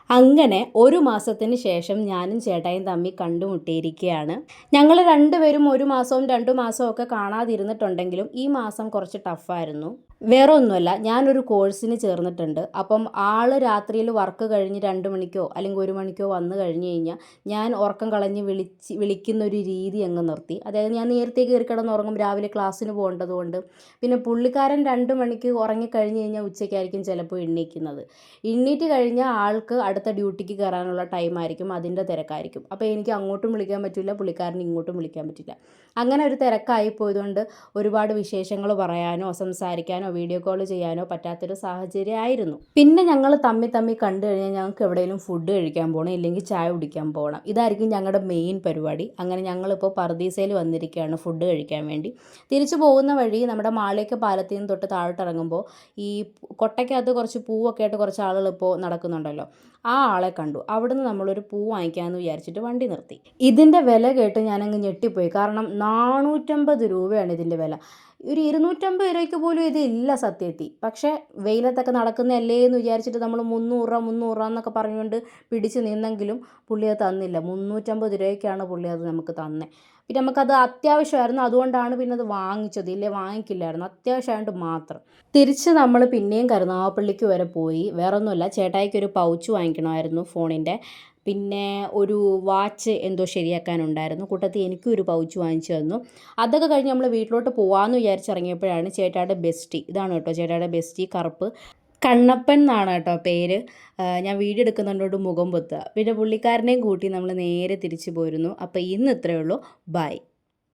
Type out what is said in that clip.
അങ്ങനെ ഒരു മാസത്തിന് ശേഷം ഞാനും ചേട്ടായും തമ്മിൽ കണ്ടുമുട്ടിയിരിക്കുകയാണ്. ഞങ്ങൾ രണ്ടുപേരും ഒരു മാസവും 2 മാസവും ഒക്കെ കാണാതിരുന്നിട്ടുണ്ടെങ്കിലും ഈ മാസം കുറച്ച് ടഫായിരുന്നു. വേറെ ഒന്നുമല്ല, ഞാനൊരു കോഴ്സിന് ചേർന്നിട്ടുണ്ട്. അപ്പം ആൾ രാത്രിയിൽ വർക്ക് കഴിഞ്ഞ് 2 മണിക്കോ അല്ലെങ്കിൽ 1 മണിക്കോ വന്നു കഴിഞ്ഞ് കഴിഞ്ഞാൽ ഞാൻ ഉറക്കം കളഞ്ഞ് വിളിക്കുന്നൊരു രീതി അങ്ങ് നിർത്തി. അതായത് ഞാൻ നേരത്തെ കയറി കിടന്നുറങ്ങും, രാവിലെ ക്ലാസ്സിന് പോകേണ്ടതുകൊണ്ട്. പിന്നെ പുള്ളിക്കാരൻ 2 മണിക്ക് ഉറങ്ങിക്കഴിഞ്ഞ് കഴിഞ്ഞാൽ ഉച്ചയ്ക്കായിരിക്കും ചിലപ്പോൾ എണീക്കുന്നത്. എണീറ്റ് കഴിഞ്ഞാൽ ആൾക്ക് അടുത്ത ഡ്യൂട്ടിക്ക് കയറാനുള്ള ടൈമായിരിക്കും, അതിൻ്റെ തിരക്കായിരിക്കും. അപ്പോൾ എനിക്ക് അങ്ങോട്ടും വിളിക്കാൻ പറ്റില്ല, പുള്ളിക്കാരന് ഇങ്ങോട്ടും വിളിക്കാൻ പറ്റില്ല. അങ്ങനെ ഒരു തിരക്കായി പോയതുകൊണ്ട് ഒരുപാട് വിശേഷങ്ങൾ പറയാനോ സംസാരിക്കാനോ വീഡിയോ കോൾ ചെയ്യാനോ പറ്റാത്തൊരു സാഹചര്യമായിരുന്നു. പിന്നെ ഞങ്ങൾ തമ്മിൽ കണ്ടു കഴിഞ്ഞാൽ ഞങ്ങൾക്ക് എവിടെയെങ്കിലും ഫുഡ് കഴിക്കാൻ പോകണം, ഇല്ലെങ്കിൽ ചായ കുടിക്കാൻ പോകണം. ഇതായിരിക്കും ഞങ്ങളുടെ മെയിൻ പരിപാടി. അങ്ങനെ ഞങ്ങളിപ്പോൾ പർദീസയിൽ വന്നിരിക്കുകയാണ് ഫുഡ് കഴിക്കാൻ വേണ്ടി. തിരിച്ചു പോകുന്ന വഴി നമ്മുടെ മാളിയേക്ക പാലത്തിൽ നിന്ന് തൊട്ട് താഴോട്ടിറങ്ങുമ്പോൾ ഈ കൊട്ടയ്ക്കകത്ത് കുറച്ച് പൂവൊക്കെ ആയിട്ട് കുറച്ച് ആളുകൾ ഇപ്പോൾ നടക്കുന്നുണ്ടല്ലോ, ആ ആളെ കണ്ടു. അവിടുന്ന് നമ്മളൊരു പൂ വാങ്ങിക്കാമെന്ന് വിചാരിച്ചിട്ട് വണ്ടി നിർത്തി. ഇതിൻ്റെ വില കേട്ട് ഞാനങ്ങ് ഞെട്ടിപ്പോയി. കാരണം 450 രൂപയാണ് ഇതിൻ്റെ വില. ഒരു 250 രൂപയ്ക്ക് പോലും ഇതില്ല സത്യത്തിൽ. പക്ഷേ വെയിലത്തൊക്കെ നടക്കുന്നതല്ലേ എന്ന് വിചാരിച്ചിട്ട് നമ്മൾ 300 രൂപ എന്നൊക്കെ പറഞ്ഞുകൊണ്ട് പിടിച്ച് നിന്നെങ്കിലും പുള്ളി അത് തന്നില്ല. 350 രൂപയ്ക്കാണ് പുള്ളി അത് നമുക്ക് തന്നത്. പിന്നെ നമുക്കത് അത്യാവശ്യമായിരുന്നു, അതുകൊണ്ടാണ് പിന്നെ അത് വാങ്ങിച്ചത്. ഇല്ലേ വാങ്ങിക്കില്ലായിരുന്നു, അത്യാവശ്യമായിട്ട് മാത്രം. തിരിച്ച് നമ്മൾ പിന്നെയും കരുനാഗപ്പള്ളിക്ക് വരെ പോയി. വേറൊന്നുമല്ല, ചേട്ടായിക്കൊരു പൗച്ച് വാങ്ങിക്കണമായിരുന്നു ഫോണിൻ്റെ. പിന്നെ ഒരു വാച്ച് എന്തോ ശരിയാക്കാനുണ്ടായിരുന്നു. കൂട്ടത്തിൽ എനിക്കും ഒരു പൗച്ച് വാങ്ങിച്ചു തന്നു. അതൊക്കെ കഴിഞ്ഞ് നമ്മൾ വീട്ടിലോട്ട് പോകാമെന്ന് വിചാരിച്ചിറങ്ങിയപ്പോഴാണ് ചേട്ടായുടെ ബെസ്റ്റി, ഇതാണ് കേട്ടോ ചേട്ടായുടെ ബെസ്റ്റി, കറുപ്പ് കണ്ണപ്പൻ എന്നാണ് കേട്ടോ പേര്. ഞാൻ വീഡിയോ എടുക്കുന്നുണ്ടോട്ട് മുഖം പൊത്തുക. പിന്നെ പുള്ളിക്കാരനെയും കൂട്ടി നമ്മൾ നേരെ തിരിച്ചു പോരുന്നു. അപ്പോൾ ഇന്ന് ഇത്രയേ ഉള്ളൂ. ബൈ.